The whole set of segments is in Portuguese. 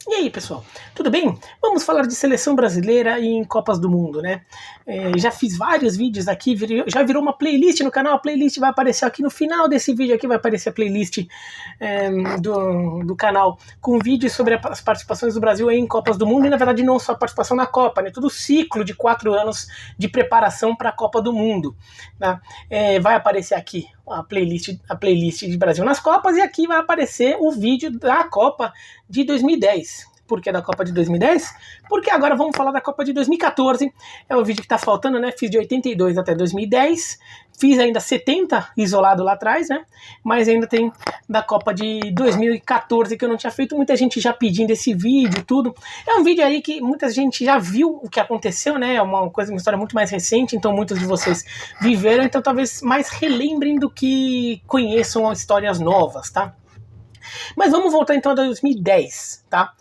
E aí, pessoal, tudo bem? Vamos falar de seleção brasileira em Copas do Mundo, né? Já fiz vários vídeos aqui, já virou uma playlist no canal, a playlist vai aparecer aqui no final desse vídeo, aqui vai aparecer a playlist do canal, com vídeos sobre as participações do Brasil em Copas do Mundo, e na verdade não só a participação na Copa, né? Todo o ciclo de 4 anos de preparação para a Copa do Mundo, né? Vai aparecer aqui a playlist de Brasil nas Copas, e aqui vai aparecer o vídeo da Copa de 2010. Por que da Copa de 2010? Porque agora vamos falar da Copa de 2014. É o vídeo que tá faltando, né? Fiz de 82 até 2010. Fiz ainda 70 isolado lá atrás, né? Mas ainda tem da Copa de 2014 que eu não tinha feito. Muita gente já pedindo esse vídeo, tudo. É um vídeo aí que muita gente já viu o que aconteceu, né? É uma história muito mais recente, então muitos de vocês viveram, então talvez mais relembrem do que conheçam histórias novas, tá? Mas vamos voltar então a 2010, tá?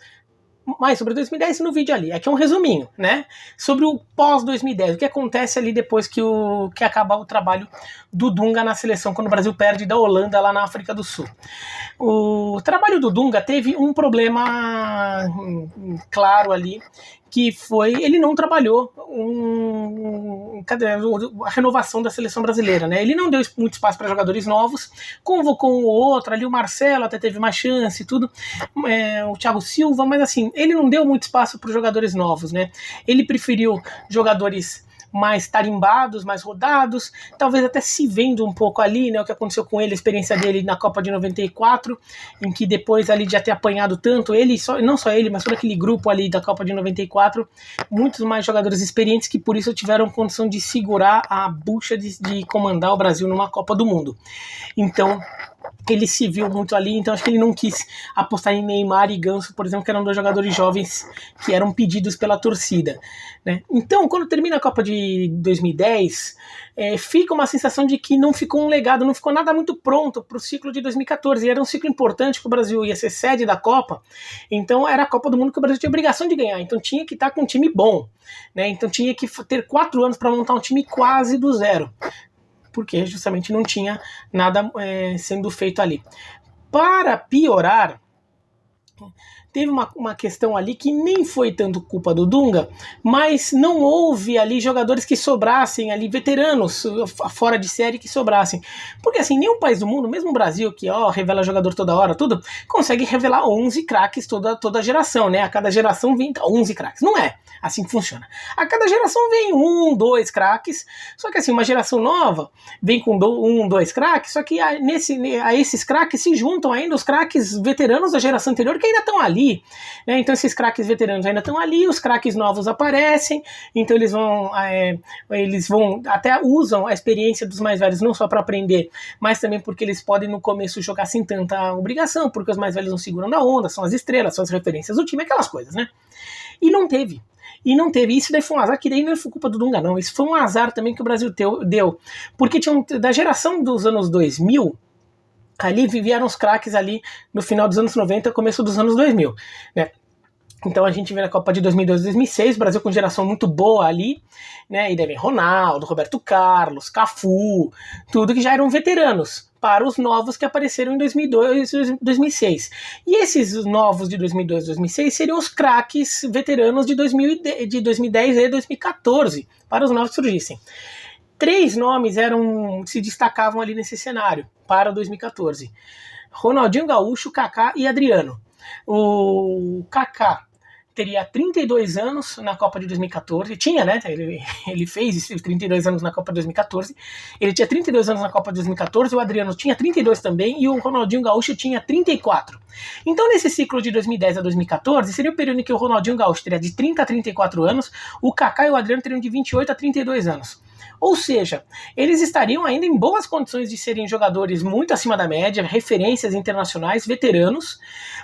Mais sobre 2010 no vídeo ali. Aqui é um resuminho, né? Sobre o pós-2010, o que acontece ali depois que acabar o trabalho do Dunga na seleção, quando o Brasil perde da Holanda lá na África do Sul. O trabalho do Dunga teve um problema claro ali, que foi, ele não trabalhou a renovação da seleção brasileira, né? Ele não deu muito espaço para jogadores novos, convocou um ou outro ali, o Marcelo até teve mais chance e tudo, o Thiago Silva, mas assim, ele não deu muito espaço para os jogadores novos, né? Ele preferiu jogadores mais tarimbados, mais rodados, talvez até se vendo um pouco ali, né, o que aconteceu com ele, a experiência dele na Copa de 94, em que depois ali de já ter apanhado tanto, ele, não só ele, mas todo aquele grupo ali da Copa de 94, muitos mais jogadores experientes que por isso tiveram condição de segurar a bucha de comandar o Brasil numa Copa do Mundo. Então, ele se viu muito ali, então acho que ele não quis apostar em Neymar e Ganso, por exemplo, que eram dois jogadores jovens que eram pedidos pela torcida, né? Então, quando termina a Copa de 2010, fica uma sensação de que não ficou um legado, não ficou nada muito pronto para o ciclo de 2014, e era um ciclo importante que o Brasil ia ser sede da Copa, então era a Copa do Mundo que o Brasil tinha obrigação de ganhar, então tinha que estar com um time bom, né? Então tinha que ter 4 anos para montar um time quase do zero, porque justamente não tinha nada sendo feito ali. Para piorar, teve uma questão ali que nem foi tanto culpa do Dunga, mas não houve ali jogadores que sobrassem ali, veteranos fora de série que sobrassem. Porque assim, nenhum país do mundo, mesmo o Brasil, que revela jogador toda hora, tudo, consegue revelar 11 craques toda geração, né? A cada geração vem 11 craques. Não é assim que funciona. A cada geração vem 1, 2 craques, só que assim, uma geração nova vem com 1, 2 craques, só que a esses craques se juntam ainda os craques veteranos da geração anterior que ainda estão ali, né? Então esses craques veteranos ainda estão ali, os craques novos aparecem, então eles vão até usam a experiência dos mais velhos não só para aprender, mas também porque eles podem no começo jogar sem tanta obrigação, porque os mais velhos não seguram da onda, são as estrelas, são as referências do time, aquelas coisas, né? E não teve, isso daí foi um azar, que daí não foi culpa do Dunga não, isso foi um azar também que o Brasil deu, porque da geração dos anos 2000, ali vieram os craques ali no final dos anos 90, começo dos anos 2000, né? Então a gente vê na Copa de 2002 e 2006, o Brasil com geração muito boa ali, né? E daí vem Ronaldo, Roberto Carlos, Cafu, tudo que já eram veteranos, para os novos que apareceram em 2002 e 2006. E esses novos de 2002 e 2006 seriam os craques veteranos de 2010 e 2014, para os novos que surgissem. 3 nomes se destacavam ali nesse cenário para 2014. Ronaldinho Gaúcho, Kaká e Adriano. O Kaká teria 32 anos na Copa de 2014, tinha, né? Ele fez esses 32 anos na Copa de 2014. Ele tinha 32 anos na Copa de 2014, o Adriano tinha 32 também e o Ronaldinho Gaúcho tinha 34. Então, nesse ciclo de 2010 a 2014, seria o período em que o Ronaldinho Gaúcho teria de 30 a 34 anos, o Kaká e o Adriano teriam de 28 a 32 anos. Ou seja, eles estariam ainda em boas condições de serem jogadores muito acima da média, referências internacionais, veteranos,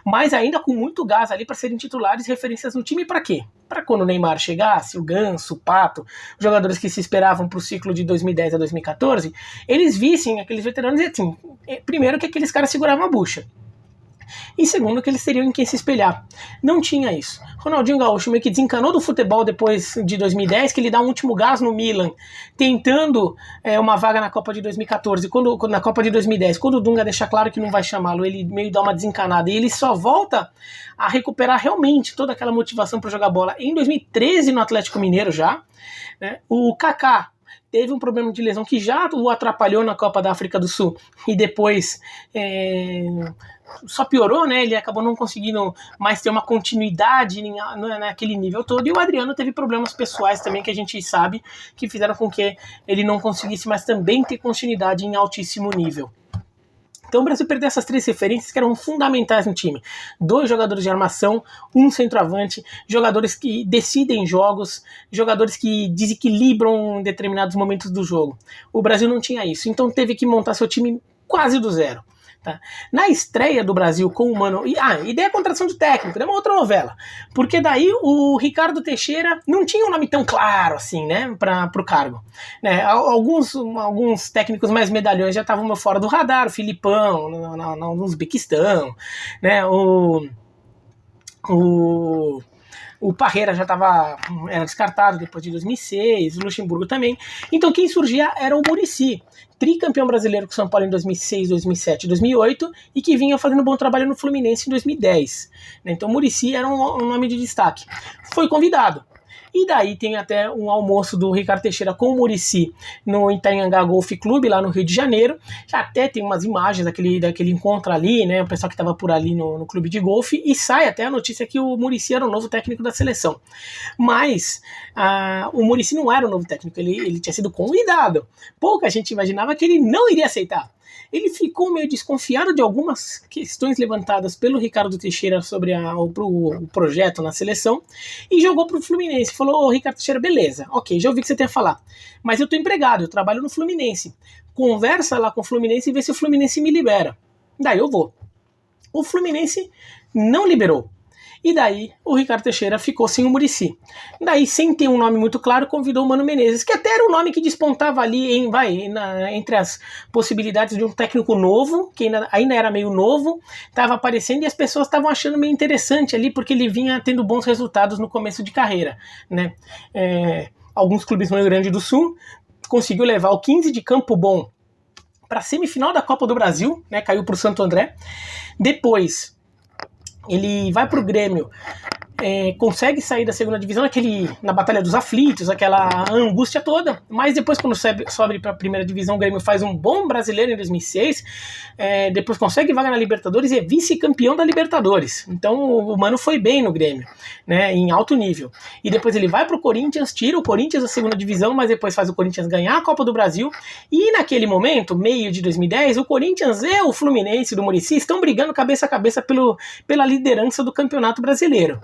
mas ainda com muito gás ali para serem titulares e referências no time. Para quê? Para quando o Neymar chegasse, o Ganso, o Pato, jogadores que se esperavam para o ciclo de 2010 a 2014, eles vissem aqueles veteranos e assim, primeiro que aqueles caras seguravam a bucha. E segundo, que eles teriam em quem se espelhar. Não tinha isso. Ronaldinho Gaúcho meio que desencanou do futebol depois de 2010, que ele dá um último gás no Milan, tentando uma vaga na Copa de 2014, na Copa de 2010, quando o Dunga deixa claro que não vai chamá-lo, ele meio dá uma desencanada, e ele só volta a recuperar realmente toda aquela motivação para jogar bola em 2013 no Atlético Mineiro já, né? O Kaká teve um problema de lesão que já o atrapalhou na Copa da África do Sul e depois só piorou, né? Ele acabou não conseguindo mais ter uma continuidade naquele nível todo, e o Adriano teve problemas pessoais também que a gente sabe que fizeram com que ele não conseguisse mais também ter continuidade em altíssimo nível. Então o Brasil perdeu essas 3 referências que eram fundamentais no time. 2 jogadores de armação, um centroavante, jogadores que decidem jogos, jogadores que desequilibram em determinados momentos do jogo. O Brasil não tinha isso, então teve que montar seu time quase do zero. Tá? Na estreia do Brasil com o Mano... E daí a contratação de técnico, é uma outra novela. Porque daí o Ricardo Teixeira não tinha um nome tão claro assim, né, para o cargo. Né? Alguns técnicos mais medalhões já estavam fora do radar, o Filipão, no Uzbequistão, né, o Parreira já era descartado depois de 2006, o Luxemburgo também. Então quem surgia era o Muricy, tricampeão brasileiro com o São Paulo em 2006, 2007 e 2008, e que vinha fazendo um bom trabalho no Fluminense em 2010. Então o Muricy era um nome de destaque. Foi convidado. E daí tem até um almoço do Ricardo Teixeira com o Muricy no Itanhangá Golf Club, lá no Rio de Janeiro. Já até tem umas imagens daquele encontro ali, né? O pessoal que estava por ali no clube de golfe. E sai até a notícia que o Muricy era o novo técnico da seleção. Mas o Muricy não era o novo técnico, ele tinha sido convidado. Pouca gente imaginava que ele não iria aceitar. Ele ficou meio desconfiado de algumas questões levantadas pelo Ricardo Teixeira sobre o projeto na seleção e jogou pro Fluminense. Falou: Ricardo Teixeira, beleza, ok, já ouvi o que você tem a falar, mas eu tô empregado, eu trabalho no Fluminense. Conversa lá com o Fluminense e vê se o Fluminense me libera. Daí eu vou. O Fluminense não liberou. E daí o Ricardo Teixeira ficou sem o Muricy. Daí, sem ter um nome muito claro, convidou o Mano Menezes, que até era um nome que despontava ali entre as possibilidades de um técnico novo, que ainda era meio novo, estava aparecendo e as pessoas estavam achando meio interessante ali, porque ele vinha tendo bons resultados no começo de carreira. Né? Alguns clubes no Rio Grande do Sul conseguiu levar o 15 de Campo Bom para a semifinal da Copa do Brasil, né? Caiu para o Santo André. Depois ele vai pro Grêmio, consegue sair da segunda divisão, na Batalha dos Aflitos, aquela angústia toda, mas depois quando sobe para a primeira divisão, o Grêmio faz um bom brasileiro em 2006, depois consegue vaga na Libertadores e é vice-campeão da Libertadores. Então o Mano foi bem no Grêmio, né, em alto nível. E depois ele vai pro Corinthians, tira o Corinthians da segunda divisão, mas depois faz o Corinthians ganhar a Copa do Brasil, e naquele momento, meio de 2010, o Corinthians e o Fluminense do Muricy estão brigando cabeça a cabeça pela liderança do Campeonato Brasileiro.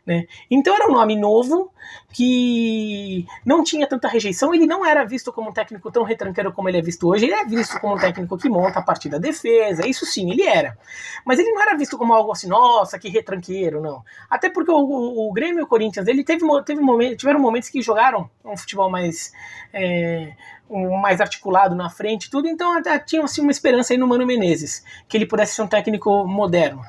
Né? Então era um nome novo que não tinha tanta rejeição. Ele não era visto como um técnico tão retranqueiro como ele é visto hoje. Ele é visto como um técnico que monta a partida da defesa, isso sim, ele era, mas ele não era visto como algo assim, nossa, que retranqueiro, não. Até porque o Grêmio e o Corinthians, ele tiveram momentos que jogaram um futebol mais articulado na frente, tudo. Então até tinha assim, uma esperança aí no Mano Menezes, que ele pudesse ser um técnico moderno.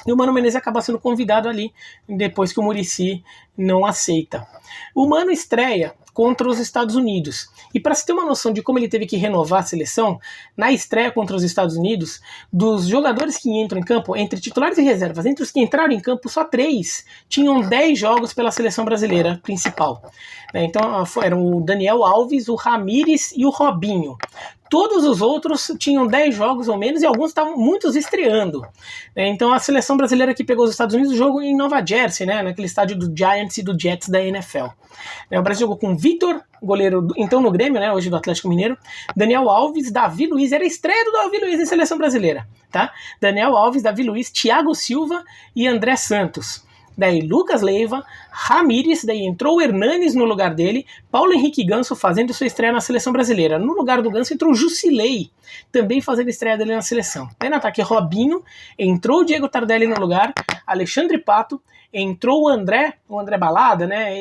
E o Mano Menezes acaba sendo convidado ali, depois que o Muricy não aceita. O Mano estreia contra os Estados Unidos. E para se ter uma noção de como ele teve que renovar a seleção, na estreia contra os Estados Unidos, dos jogadores que entram em campo, entre titulares e reservas, entre os que entraram em campo, só 3 tinham 10 jogos pela seleção brasileira principal. Então eram o Daniel Alves, o Ramírez e o Robinho. Todos os outros tinham 10 jogos ou menos e alguns estavam muitos estreando. Então a seleção brasileira que pegou os Estados Unidos jogou em Nova Jersey, né, naquele estádio do Giants e do Jets da NFL. O Brasil jogou com Vitor, goleiro então no Grêmio, né, hoje do Atlético Mineiro, Daniel Alves, Davi Luiz, era a estreia do Davi Luiz em seleção brasileira. Tá? Daniel Alves, Davi Luiz, Thiago Silva e André Santos. daí Lucas Leiva, Ramírez, daí entrou o Hernanes no lugar dele, Paulo Henrique Ganso fazendo sua estreia na seleção brasileira. No lugar do Ganso entrou o Jusilei, também fazendo a estreia dele na seleção. Aí no ataque Robinho, entrou o Diego Tardelli no lugar, Alexandre Pato, entrou o André Balada, né?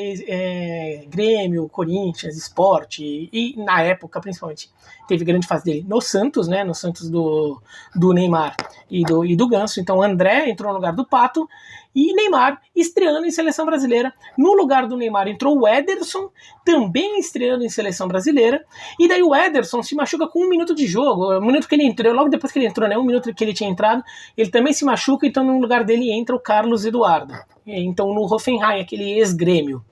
Grêmio, Corinthians, Sport, e na época, principalmente, teve grande fase dele no Santos, né? No Santos do Neymar e do Ganso. Então André entrou no lugar do Pato e Neymar estreando em seleção brasileira. No lugar do Neymar entrou o Ederson, também estreando em seleção brasileira. E daí o Ederson se machuca com 1 minuto de jogo. O minuto que ele entrou, logo depois que ele entrou, né? 1 minuto que ele tinha entrado, ele também se machuca, então no lugar dele entra o Carlos Eduardo. Então no Hoffenheim, aquele ex-Grêmio.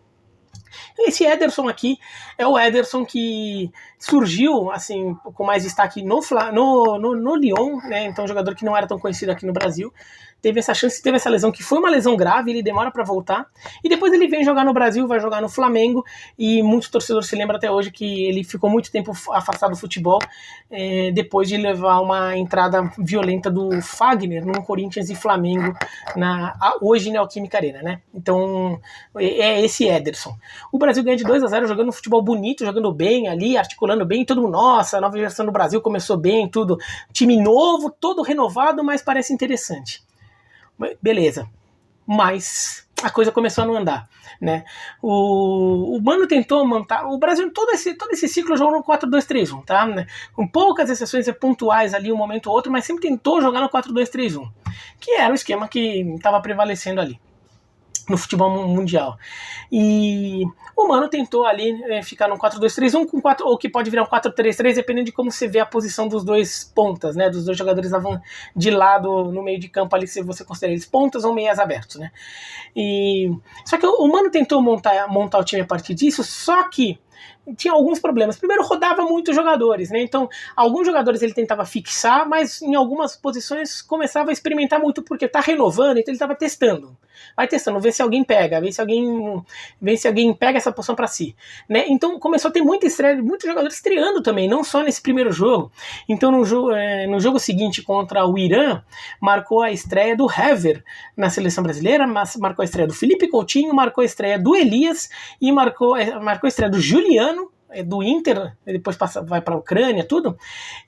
Esse Ederson aqui é o Ederson que surgiu assim com mais destaque no Lyon, né? Então um jogador que não era tão conhecido aqui no Brasil. Teve essa chance, teve essa lesão, que foi uma lesão grave, ele demora para voltar, e depois ele vem jogar no Brasil, vai jogar no Flamengo, e muitos torcedores se lembram até hoje que ele ficou muito tempo afastado do futebol, depois de levar uma entrada violenta do Fagner no Corinthians e Flamengo, hoje na Neoquímica Arena, né? Então, é esse Ederson. O Brasil ganha de 2-0, jogando um futebol bonito, jogando bem ali, articulando bem, todo mundo, nossa, a nova geração do Brasil começou bem, tudo, time novo, todo renovado, mas parece interessante. Beleza, mas a coisa começou a não andar, né? O Mano tentou montar, o Brasil todo esse ciclo jogou no 4-2-3-1, tá? Com poucas exceções pontuais ali, um momento ou outro, mas sempre tentou jogar no 4-2-3-1, que era o esquema que estava prevalecendo ali no futebol mundial. E o Mano tentou ali ficar no 4-2-3-1 com 4, ou que pode virar um 4-3-3, dependendo de como você vê a posição dos dois pontas, né? Dos dois jogadores de lado no meio de campo ali, se você considera eles pontas ou meias abertos, né? Só que o Mano tentou montar o time a partir disso, só que tinha alguns problemas. Primeiro, rodava muitos jogadores, né? Então, alguns jogadores ele tentava fixar, mas em algumas posições começava a experimentar muito, porque tá renovando, então ele estava testando. Vai testando, vê se alguém pega, vê se alguém pega essa posição para si, né? Então, começou a ter muita estreia, muitos jogadores estreando também, não só nesse primeiro jogo. Então, no jogo seguinte contra o Irã, marcou a estreia do Hever na seleção brasileira, marcou a estreia do Felipe Coutinho, marcou a estreia do Elias e marcou a estreia do Juliano, do Inter, depois vai para a Ucrânia, tudo,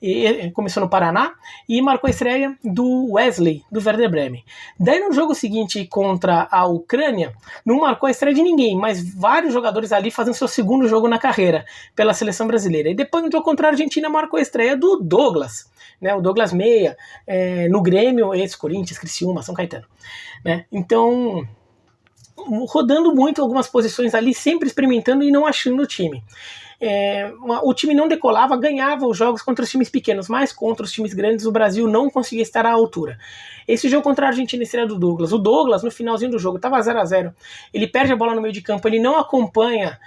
e começou no Paraná, e marcou a estreia do Wesley, do Werder Bremen. Daí no jogo seguinte contra a Ucrânia, não marcou a estreia de ninguém, mas vários jogadores ali fazendo seu segundo jogo na carreira pela seleção brasileira. E depois no jogo contra a Argentina marcou a estreia do Douglas, né, o Douglas Meia, no Grêmio, Corinthians, Criciúma, São Caetano, né? Então, rodando muito algumas posições ali, sempre experimentando e não achando o time. O time não decolava, ganhava os jogos contra os times pequenos, mas contra os times grandes o Brasil não conseguia estar à altura. Esse jogo contra a Argentina estreia do Douglas. O Douglas, no finalzinho do jogo, estava 0-0. Ele perde a bola no meio de campo, ele não acompanha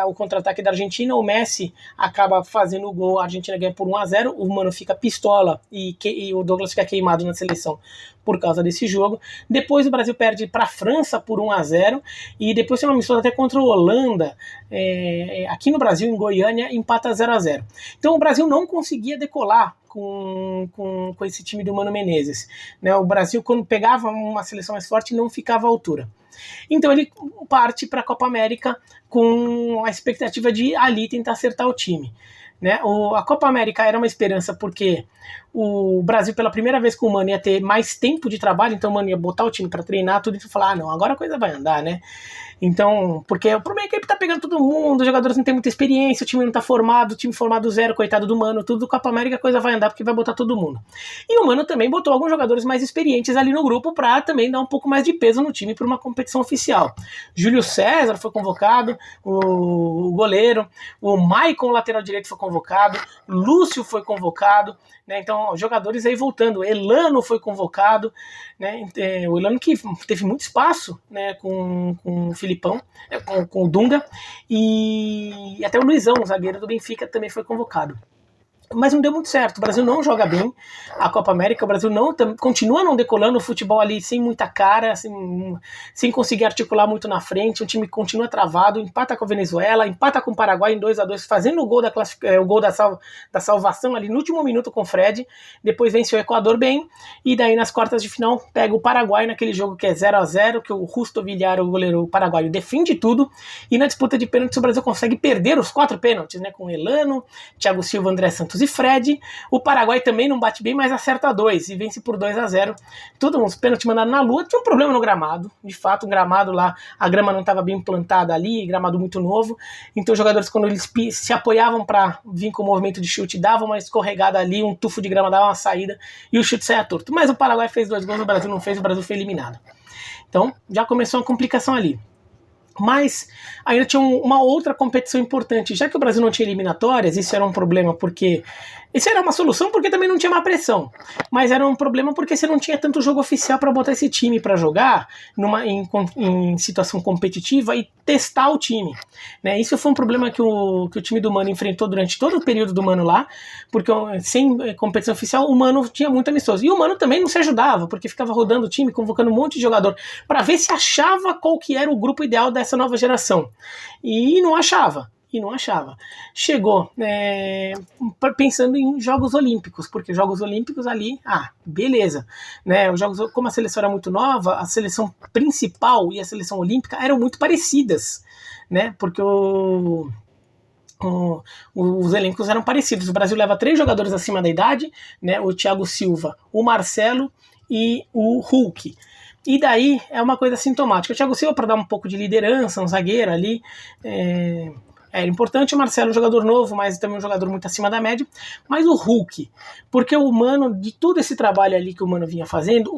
o contra-ataque da Argentina. O Messi acaba fazendo o gol, a Argentina ganha por 1-0. O Mano fica pistola e o Douglas fica queimado na seleção por causa desse jogo. Depois o Brasil perde para a França por 1-0 e depois tem uma missão até contra a Holanda, aqui no Brasil, em Goiânia, empata 0-0. Então o Brasil não conseguia decolar com esse time do Mano Menezes, né? O Brasil, quando pegava uma seleção mais forte, não ficava à altura. Então ele parte para a Copa América com a expectativa de ali tentar acertar o time, né? A Copa América era uma esperança porque o Brasil, pela primeira vez com o Mano, ia ter mais tempo de trabalho, então o Mano ia botar o time para treinar tudo e falar, não, agora a coisa vai andar, né? Então, porque o problema é que ele tá pegando todo mundo, os jogadores não têm muita experiência, o time não tá formado, o time formado zero, coitado do Mano, tudo do Copa América a coisa vai andar porque vai botar todo mundo. E o Mano também botou alguns jogadores mais experientes ali no grupo pra também dar um pouco mais de peso no time para uma competição oficial. Júlio César foi convocado, o goleiro, o Maicon, lateral direito, foi convocado, Lúcio foi convocado, né? Então, jogadores aí voltando, Elano foi convocado, né? O Elano que teve muito espaço, né, com o Filipão, com o Dunga, e até o Luizão, o zagueiro do Benfica, também foi convocado. Mas não deu muito certo, o Brasil não joga bem a Copa América, o Brasil continua não decolando, o futebol ali sem muita cara, sem conseguir articular muito na frente, o time continua travado, empata com a Venezuela, empata com o Paraguai em 2-2, fazendo o gol da salvação ali no último minuto com o Fred, depois vence o Equador bem, e daí nas quartas de final pega o Paraguai naquele jogo que é 0-0, que o Justo Villar, o goleiro paraguaio, defende tudo, e na disputa de pênaltis o Brasil consegue perder os 4 pênaltis, né, com Elano, Thiago Silva, André Santos e Fred. O Paraguai também não bate bem, mas acerta 2 e vence por 2-0. Todos uns pênaltis mandados na lua. Tinha um problema no gramado, de fato, um gramado lá, a grama não estava bem plantada ali, gramado muito novo, então os jogadores, quando eles se apoiavam para vir com o movimento de chute, davam uma escorregada ali, um tufo de grama dava uma saída e o chute saia torto. Mas o Paraguai fez 2 gols, o Brasil não fez, o Brasil foi eliminado. Então já começou uma complicação ali. Mas ainda tinha uma outra competição importante. Já que o Brasil não tinha eliminatórias, isso era um problema porque... Isso era uma solução porque também não tinha uma pressão. Mas era um problema porque você não tinha tanto jogo oficial para botar esse time para jogar em situação competitiva e testar o time. Né? Isso foi um problema que o time do Mano enfrentou durante todo o período do Mano lá, porque sem competição oficial o Mano tinha muito amistoso. E o Mano também não se ajudava, porque ficava rodando o time, convocando um monte de jogador, para ver se achava qual que era o grupo ideal dessa nova geração. E não achava. Chegou pensando em Jogos Olímpicos, porque Jogos Olímpicos ali, beleza, né? Os jogos, como a seleção era muito nova, a seleção principal e a seleção olímpica eram muito parecidas, né? Porque os elencos eram parecidos. O Brasil leva 3 jogadores acima da idade, né? O Thiago Silva, o Marcelo e o Hulk. E daí é uma coisa sintomática. O Thiago Silva, para dar um pouco de liderança, um zagueiro ali, era importante. O Marcelo, um jogador novo, mas também um jogador muito acima da média. Mas o Hulk, porque o Mano, de todo esse trabalho ali que o Mano vinha fazendo,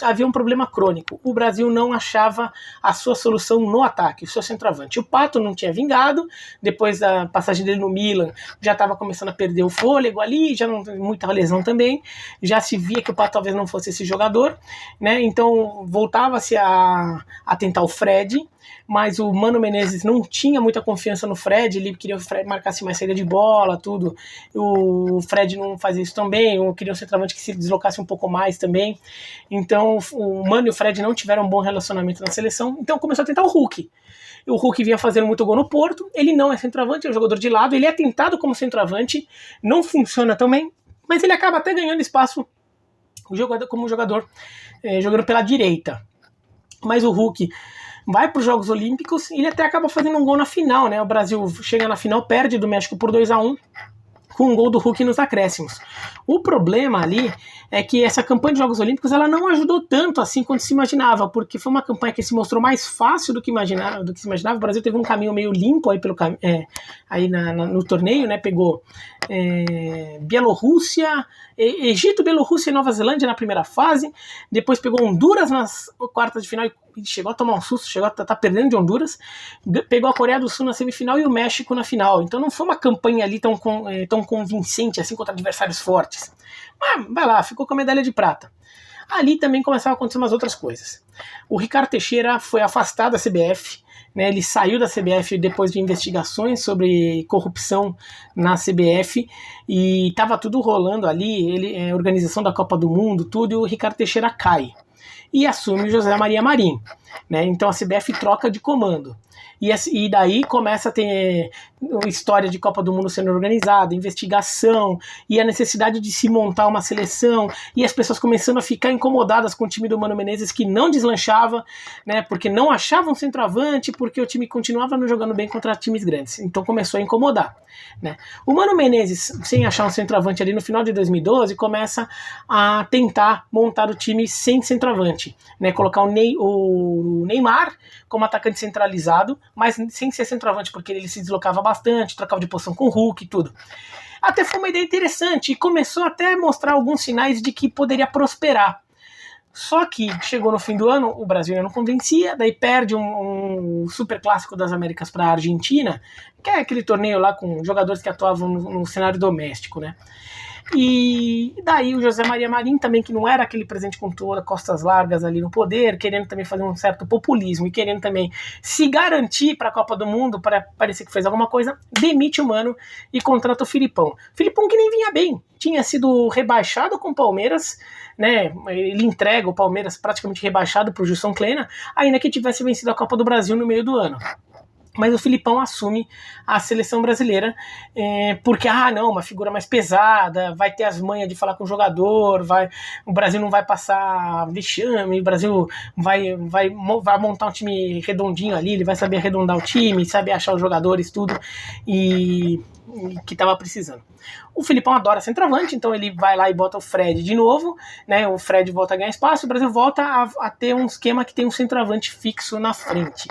havia um problema crônico. O Brasil não achava a sua solução no ataque, o seu centroavante. O Pato não tinha vingado, depois da passagem dele no Milan, já estava começando a perder o fôlego ali, já não muita lesão também, já se via que o Pato talvez não fosse esse jogador, né? Então voltava-se a tentar o Fred, mas o Mano Menezes não tinha muita confiança no Fred, ele queria que o Fred marcasse mais saída de bola, tudo. O Fred não fazia isso também, eu queria um centroavante que se deslocasse um pouco mais também. Então o Mano e o Fred não tiveram um bom relacionamento na seleção, então começou a tentar o Hulk. O Hulk vinha fazendo muito gol no Porto, ele não é centroavante, é um jogador de lado, ele é tentado como centroavante, não funciona também, mas ele acaba até ganhando espaço como jogador, jogando pela direita. Mas o Hulk vai para os Jogos Olímpicos e ele até acaba fazendo um gol na final, né? O Brasil chega na final, perde do México por 2-1, com um gol do Hulk nos acréscimos. O problema ali é que essa campanha de Jogos Olímpicos ela não ajudou tanto assim quanto se imaginava, porque foi uma campanha que se mostrou mais fácil do que se imaginava. O Brasil teve um caminho meio limpo aí no torneio, né? Pegou Bielorrússia, Egito, Bielorrússia e Nova Zelândia na primeira fase, depois pegou Honduras nas quartas de final e chegou a tomar um susto, chegou a estar perdendo de Honduras, pegou a Coreia do Sul na semifinal e o México na final. Então não foi uma campanha ali tão convincente assim contra adversários fortes. Mas vai lá, ficou com a medalha de prata. Ali também começaram a acontecer umas outras coisas. O Ricardo Teixeira foi afastado da CBF, né, ele saiu da CBF depois de investigações sobre corrupção na CBF e estava tudo rolando ali, organização da Copa do Mundo, tudo, e o Ricardo Teixeira cai e assume o José Maria Marinho, né? Então a CBF troca de comando. E daí começa a ter história de Copa do Mundo sendo organizada, investigação, e a necessidade de se montar uma seleção, e as pessoas começando a ficar incomodadas com o time do Mano Menezes, que não deslanchava, né, porque não achavam centroavante, porque o time continuava não jogando bem contra times grandes. Então começou a incomodar. Né? O Mano Menezes, sem achar um centroavante ali no final de 2012, começa a tentar montar o time sem centroavante, né? Colocar o Neymar como atacante centralizado, mas sem ser centroavante, porque ele se deslocava bastante, trocava de posição com o Hulk e tudo. Até foi uma ideia interessante e começou até a mostrar alguns sinais de que poderia prosperar. Só que chegou no fim do ano, o Brasil ainda não convencia, daí perde um super clássico das Américas para a Argentina, que é aquele torneio lá com jogadores que atuavam no cenário doméstico, né? E daí o José Maria Marinho também, que não era aquele presidente com toda costas largas ali no poder, querendo também fazer um certo populismo e querendo também se garantir para a Copa do Mundo, para parecer que fez alguma coisa, demite o Mano e contrata o Filipão. Filipão que nem vinha bem, tinha sido rebaixado com o Palmeiras, né? Ele entrega o Palmeiras praticamente rebaixado para o Gilson Kleina, ainda que tivesse vencido a Copa do Brasil no meio do ano. Mas o Filipão assume a seleção brasileira porque, não, uma figura mais pesada, vai ter as manhas de falar com o jogador, o Brasil não vai passar vexame, o Brasil vai montar um time redondinho ali, ele vai saber arredondar o time, saber achar os jogadores, tudo, e que estava precisando. O Filipão adora centroavante, então ele vai lá e bota o Fred de novo, né? O Fred volta a ganhar espaço, o Brasil volta a ter um esquema que tem um centroavante fixo na frente.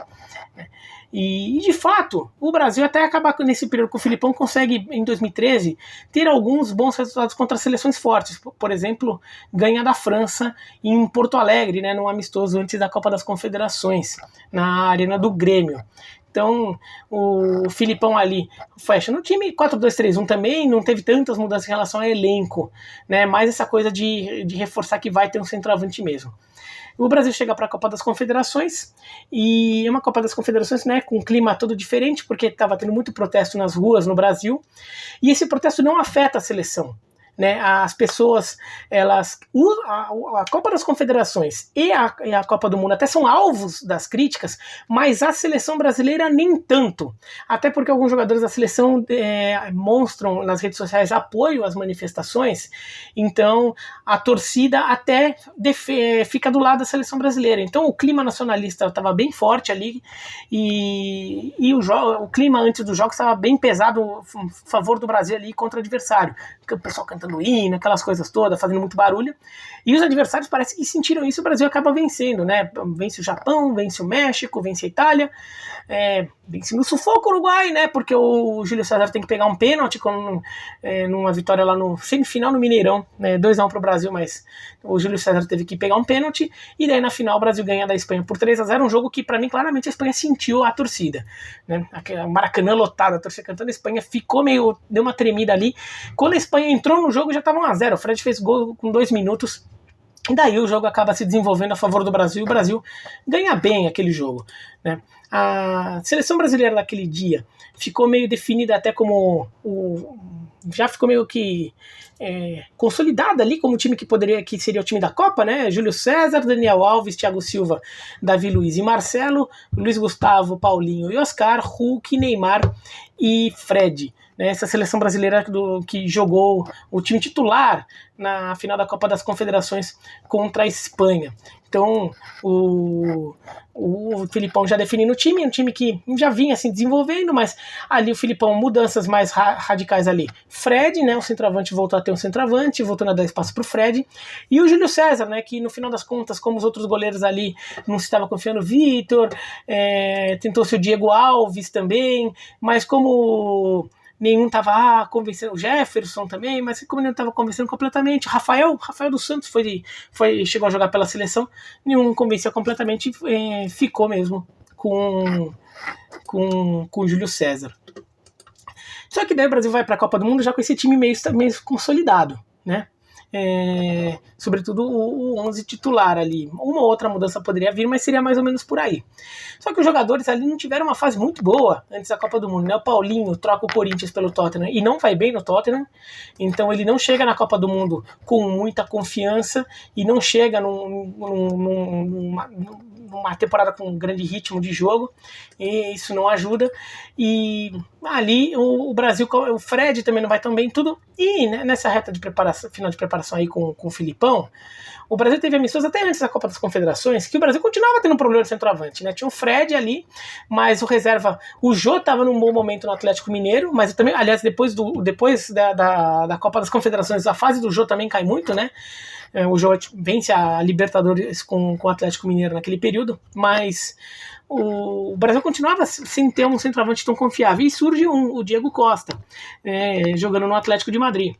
E de fato, o Brasil até acabar nesse período com o Filipão consegue, em 2013, ter alguns bons resultados contra seleções fortes. Por exemplo, ganha da França em Porto Alegre, né, num amistoso antes da Copa das Confederações, na Arena do Grêmio. Então, o Filipão ali fecha no time, 4-2-3-1 também, não teve tantas mudanças em relação ao elenco, né, mais essa coisa de reforçar que vai ter um centroavante mesmo. O Brasil chega para a Copa das Confederações, e é uma Copa das Confederações, né, com um clima todo diferente, porque estava tendo muito protesto nas ruas no Brasil, e esse protesto não afeta a seleção. Né, as pessoas, a Copa das Confederações e a Copa do Mundo até são alvos das críticas, mas a seleção brasileira nem tanto, até porque alguns jogadores da seleção demonstram nas redes sociais apoio às manifestações, então a torcida até fica do lado da seleção brasileira, então o clima nacionalista estava bem forte ali, e o clima antes dos jogos estava bem pesado a favor do Brasil ali contra o adversário, o pessoal cantando hino, aquelas coisas todas, fazendo muito barulho, e os adversários parece que sentiram isso, o Brasil acaba vencendo, né? Vence o Japão, vence o México, vence a Itália, vence no sufoco o Uruguai, né? Porque o Júlio César tem que pegar um pênalti numa vitória lá no semifinal no Mineirão, né? 2-1 pro Brasil, mas o Júlio César teve que pegar um pênalti, e daí na final o Brasil ganha da Espanha por 3-0, um jogo que pra mim claramente a Espanha sentiu a torcida, né? O Maracanã lotado, a torcida cantando, a Espanha ficou deu uma tremida ali. Quando a Espanha entrou no jogo já estava 1-0, o Fred fez gol com 2 minutos, e daí o jogo acaba se desenvolvendo a favor do Brasil, e o Brasil ganha bem aquele jogo, né? A seleção brasileira daquele dia ficou meio definida até como já ficou meio que consolidada ali como o time que seria o time da Copa, né? Júlio César, Daniel Alves, Thiago Silva, Davi Luiz e Marcelo, Luiz Gustavo, Paulinho e Oscar, Hulk, Neymar e Fred. Essa seleção brasileira que jogou o time titular na final da Copa das Confederações contra a Espanha. Então, o Filipão já definindo o time, um time que já vinha se desenvolvendo, mas ali o Filipão, mudanças mais radicais ali. Fred, né, o centroavante voltou a ter um centroavante, voltando a dar espaço para o Fred, e o Júlio César, né, que no final das contas, como os outros goleiros ali, não se estava confiando no Vitor, tentou-se o Diego Alves também, mas como nenhum estava convencendo, o Jefferson também, mas como nenhum estava convencendo completamente, Rafael dos Santos chegou a jogar pela seleção, nenhum convenceu completamente, ficou mesmo com o Júlio César. Só que daí o Brasil vai para a Copa do Mundo já com esse time meio consolidado, né? Sobretudo o 11 titular ali. Uma ou outra mudança poderia vir, mas seria mais ou menos por aí. Só que os jogadores ali não tiveram uma fase muito boa antes da Copa do Mundo, né? O Paulinho troca o Corinthians pelo Tottenham e não vai bem no Tottenham, então ele não chega na Copa do Mundo com muita confiança e não chega numa temporada com um grande ritmo de jogo, e isso não ajuda, e ali o Brasil, o Fred também não vai tão bem, tudo, e né, nessa reta de preparação, final de preparação aí com o Filipão, o Brasil teve amistos até antes da Copa das Confederações, que o Brasil continuava tendo um problema de centroavante, né? Tinha o Fred ali, mas o reserva, o Jô estava num bom momento no Atlético Mineiro, mas também, aliás, depois da Copa das Confederações, a fase do Jô também cai muito, né? O Jô vence a Libertadores com o Atlético Mineiro naquele período, mas o Brasil continuava sem ter um centroavante tão confiável, e surge o Diego Costa, jogando no Atlético de Madrid.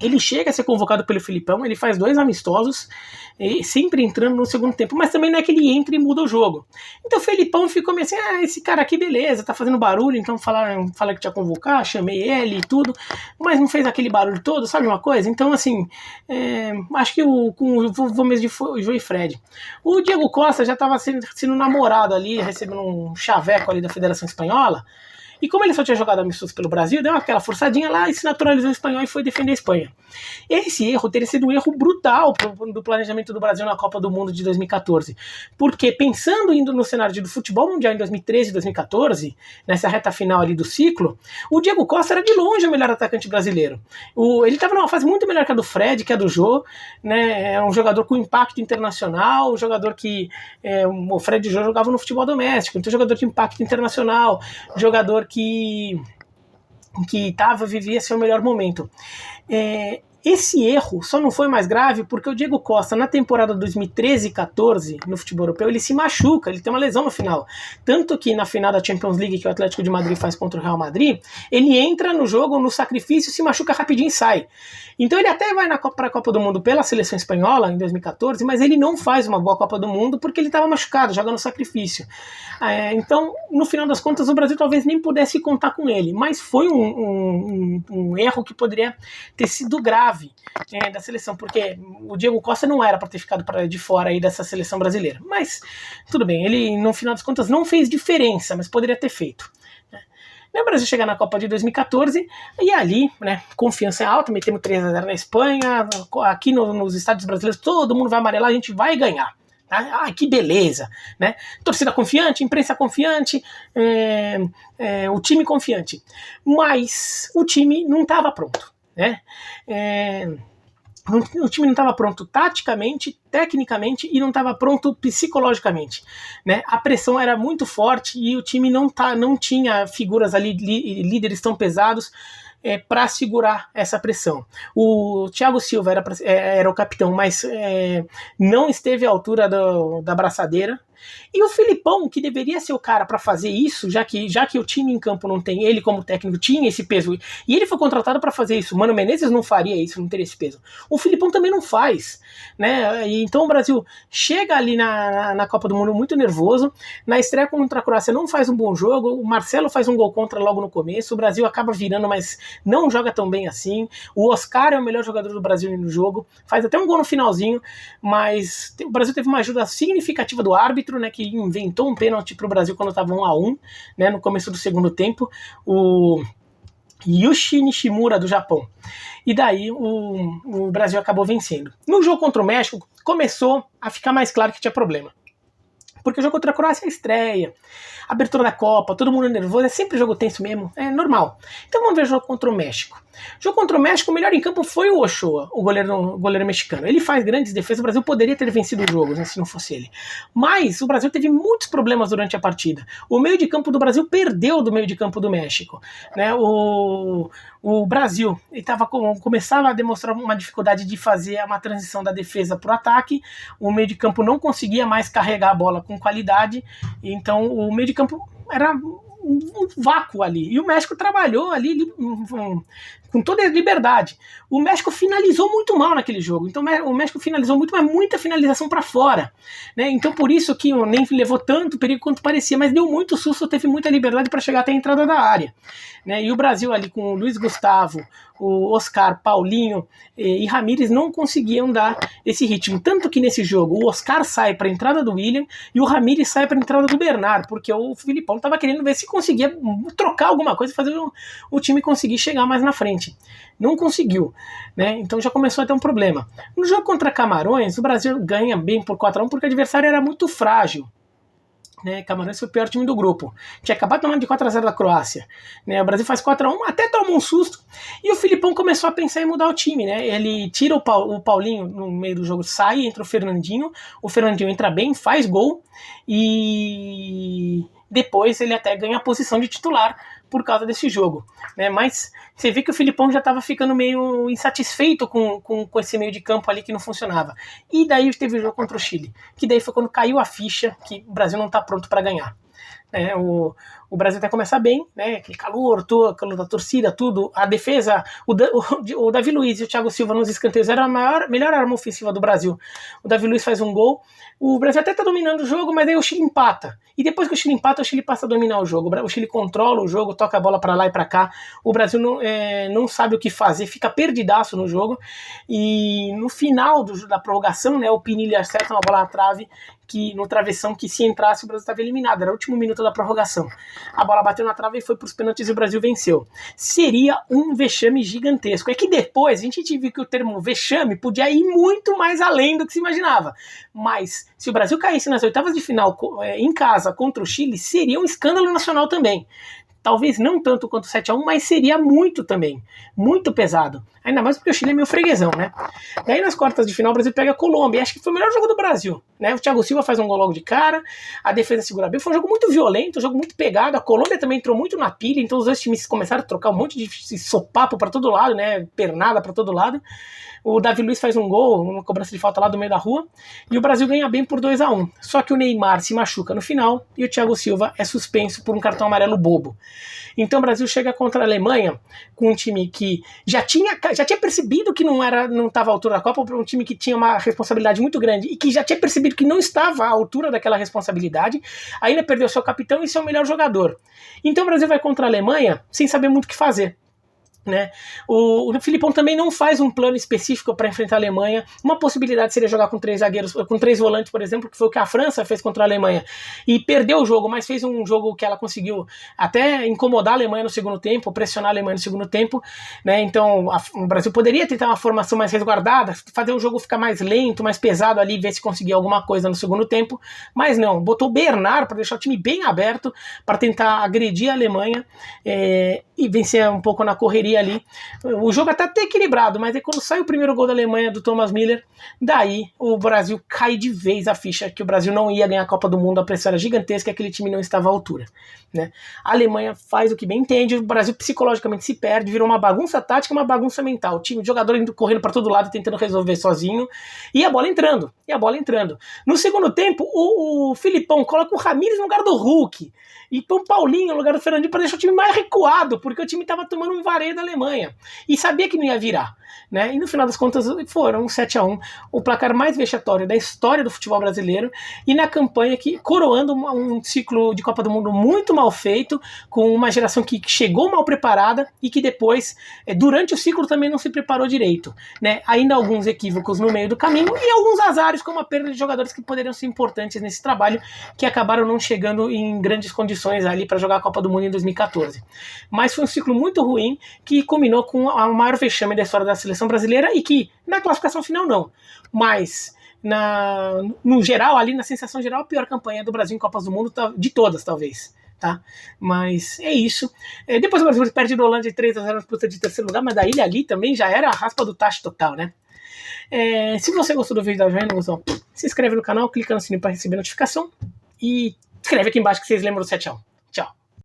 Ele chega a ser convocado pelo Filipão, ele faz 2 amistosos, sempre entrando no segundo tempo, mas também não é que ele entra e muda o jogo. Então o Filipão ficou meio assim, esse cara aqui beleza, tá fazendo barulho, então fala que tinha convocar, chamei ele e tudo, mas não fez aquele barulho todo, sabe uma coisa? Então assim, acho que vou mesmo de Jô e Fred. O Diego Costa já estava sendo namorado ali, recebendo um chaveco ali da Federação Espanhola, e como ele só tinha jogado amistoso pelo Brasil, deu aquela forçadinha lá e se naturalizou em espanhol e foi defender a Espanha. Esse erro teria sido um erro brutal do planejamento do Brasil na Copa do Mundo de 2014. Porque pensando indo no cenário do futebol mundial em 2013 e 2014, nessa reta final ali do ciclo, o Diego Costa era de longe o melhor atacante brasileiro. Ele estava numa fase muito melhor que a do Fred, que a do Jô, né? É um jogador com impacto internacional, um jogador que o Fred e o Jô jogavam no futebol doméstico, então jogador de impacto internacional, jogador que vivia seu melhor momento. Esse erro só não foi mais grave porque o Diego Costa, na temporada 2013 e 14, no futebol europeu, ele se machuca, ele tem uma lesão no final. Tanto que na final da Champions League, que o Atlético de Madrid faz contra o Real Madrid, ele entra no jogo, no sacrifício, se machuca rapidinho e sai. Então ele até vai para a Copa do Mundo pela seleção espanhola, em 2014, mas ele não faz uma boa Copa do Mundo porque ele estava machucado, joga no sacrifício. Então, no final das contas, o Brasil talvez nem pudesse contar com ele, mas foi um erro que poderia ter sido grave da seleção, porque o Diego Costa não era para ter ficado de fora aí dessa seleção brasileira, mas tudo bem, ele no final das contas não fez diferença, mas poderia ter feito. O Brasil chega na Copa de 2014 e ali, né, confiança alta, metemos 3-0 na Espanha, aqui nos estádios brasileiros todo mundo vai amarelar, a gente vai ganhar. Que beleza, né? Torcida confiante, imprensa confiante, o time confiante, mas o time não estava pronto. Né? O time não estava pronto taticamente, tecnicamente e não estava pronto psicologicamente, né? A pressão era muito forte e o time não tinha figuras ali, líderes tão pesados para segurar essa pressão. O Thiago Silva era o capitão, mas não esteve à altura da braçadeira. E o Filipão, que deveria ser o cara para fazer isso, já que o time em campo não tem, ele como técnico tinha esse peso, e ele foi contratado para fazer isso. O Mano Menezes não faria isso, não teria esse peso. O Filipão também não faz, né? E então o Brasil chega ali na Copa do Mundo muito nervoso, na estreia contra a Croácia não faz um bom jogo, o Marcelo faz um gol contra logo no começo, o Brasil acaba virando, mas não joga tão bem assim. O Oscar é o melhor jogador do Brasil no jogo, faz até um gol no finalzinho, mas o Brasil teve uma ajuda significativa do árbitro, né, que inventou um pênalti para o Brasil quando estava 1-1, né, no começo do segundo tempo, o Yushi Nishimura do Japão. E daí o Brasil acabou vencendo. No jogo contra o México, começou a ficar mais claro que tinha problema. Porque o jogo contra a Croácia é estreia, abertura da Copa, todo mundo nervoso, é sempre jogo tenso mesmo, é normal. Então vamos ver o jogo contra o México. O jogo contra o México, o melhor em campo foi o Ochoa, o goleiro mexicano. Ele faz grandes defesas, o Brasil poderia ter vencido o jogo, né, se não fosse ele. Mas o Brasil teve muitos problemas durante a partida. O meio de campo do Brasil perdeu do meio de campo do México, né? O Brasil começava a demonstrar uma dificuldade de fazer uma transição da defesa para o ataque, o meio de campo não conseguia mais carregar a bola com qualidade, então o meio de campo era um vácuo ali, e o México trabalhou ali com toda a liberdade. O México finalizou muito mal naquele jogo, então o México finalizou muito, mas muita finalização para fora, né? Então por isso que nem levou tanto perigo quanto parecia, mas deu muito susto, teve muita liberdade para chegar até a entrada da área, né? E o Brasil ali com o Luiz Gustavo, o Oscar, Paulinho e Ramírez não conseguiam dar esse ritmo, tanto que nesse jogo o Oscar sai para a entrada do William e o Ramírez sai para a entrada do Bernard, porque o Filipão estava querendo ver se conseguia trocar alguma coisa, fazer o time conseguir chegar mais na frente. Não conseguiu, né? Então já começou a ter um problema. No jogo contra Camarões, o Brasil ganha bem por 4-1 porque o adversário era muito frágil, né? Camarões foi o pior time do grupo. Tinha acabado tomando de 4-0 da Croácia, né? O Brasil faz 4-1, até toma um susto. E o Filipão começou a pensar em mudar o time, né? Ele tira o Paulinho no meio do jogo, sai, entra o Fernandinho entra bem, faz gol e depois ele até ganha a posição de titular por causa desse jogo, né? Mas você vê que o Filipão já estava ficando meio insatisfeito com esse meio de campo ali que não funcionava. E daí teve o jogo contra o Chile, que daí foi quando caiu a ficha que o Brasil não está pronto para ganhar. né? O Brasil até começa bem, né? Aquele calor da torcida, tudo. A defesa, o Davi Luiz e o Thiago Silva nos escanteios era a melhor arma ofensiva do Brasil. O Davi Luiz faz um gol. O Brasil até tá dominando o jogo, mas aí o Chile empata. E depois que o Chile empata, o Chile passa a dominar o jogo. O Chile controla o jogo, toca a bola para lá e para cá. O Brasil não sabe o que fazer, fica perdidaço no jogo. E no final da prorrogação, né, o Pinilha acerta uma bola na trave, no travessão, que se entrasse o Brasil estava eliminado. Era o último minuto da prorrogação. A bola bateu na trave e foi para os pênaltis e o Brasil venceu. Seria um vexame gigantesco. É que depois a gente viu que o termo vexame podia ir muito mais além do que se imaginava. Mas se o Brasil caísse nas oitavas de final em casa contra o Chile, seria um escândalo nacional também. Talvez não tanto quanto 7-1, mas seria muito também. Muito pesado. Ainda mais porque o Chile é meio freguesão, né? Daí nas quartas de final o Brasil pega a Colômbia. E acho que foi o melhor jogo do Brasil, né? O Thiago Silva faz um gol logo de cara. A defesa segura bem. Foi um jogo muito violento, um jogo muito pegado. A Colômbia também entrou muito na pilha. Então os dois times começaram a trocar um monte de sopapo pra todo lado, né? Pernada pra todo lado. O Davi Luiz faz um gol, uma cobrança de falta lá do meio da rua, e o Brasil ganha bem por 2-1. Só que o Neymar se machuca no final e o Thiago Silva é suspenso por um cartão amarelo bobo. Então o Brasil chega contra a Alemanha com um time que já tinha percebido que não estava à altura da Copa, um time que tinha uma responsabilidade muito grande e que já tinha percebido que não estava à altura daquela responsabilidade, ainda perdeu seu capitão e seu melhor jogador. Então o Brasil vai contra a Alemanha sem saber muito o que fazer. Né? O Filipão também não faz um plano específico para enfrentar a Alemanha. Uma possibilidade seria jogar com 3 zagueiros, com 3 volantes, por exemplo, que foi o que a França fez contra a Alemanha e perdeu o jogo, mas fez um jogo que ela conseguiu até incomodar a Alemanha no segundo tempo, pressionar a Alemanha no segundo tempo, né? Então o Brasil poderia tentar uma formação mais resguardada, fazer o jogo ficar mais lento, mais pesado ali, ver se conseguia alguma coisa no segundo tempo, mas não, botou o Bernard para deixar o time bem aberto, para tentar agredir a Alemanha e vencer um pouco na correria ali. O jogo até equilibrado, mas aí quando sai o primeiro gol da Alemanha do Thomas Müller, daí o Brasil cai de vez a ficha que o Brasil não ia ganhar a Copa do Mundo, a pressão era gigantesca, aquele time não estava à altura, né? A Alemanha faz o que bem entende, o Brasil psicologicamente se perde, virou uma bagunça tática, uma bagunça mental, o time de jogador indo correndo para todo lado tentando resolver sozinho, e a bola entrando. No segundo tempo, o Filipão coloca o Ramires no lugar do Hulk e põe o Paulinho no lugar do Fernandinho para deixar o time mais recuado, porque o time estava tomando um vareio da Alemanha e sabia que não ia virar, né? E no final das contas foram 7-1, o placar mais vexatório da história do futebol brasileiro, e na campanha que coroando um ciclo de Copa do Mundo muito mal feito, com uma geração que chegou mal preparada e que depois, durante o ciclo, também não se preparou direito, né? Ainda alguns equívocos no meio do caminho e alguns azares, como a perda de jogadores que poderiam ser importantes nesse trabalho, que acabaram não chegando em grandes condições ali para jogar a Copa do Mundo em 2014. Mas foi um ciclo muito ruim que culminou com a maior vexame da história da seleção brasileira e que, na classificação final, não. Mas, no geral, ali na sensação geral, a pior campanha do Brasil em Copas do Mundo de todas, talvez. Tá? Mas é isso. Depois o Brasil perde do Holanda de 3-0 na disputa de terceiro lugar, mas daí ali também já era a raspa do tacho total, né? Se você gostou do vídeo da joia, não gostou, se inscreve no canal, clica no sininho para receber notificação e escreve aqui embaixo que vocês lembram do 7-1. Tchau.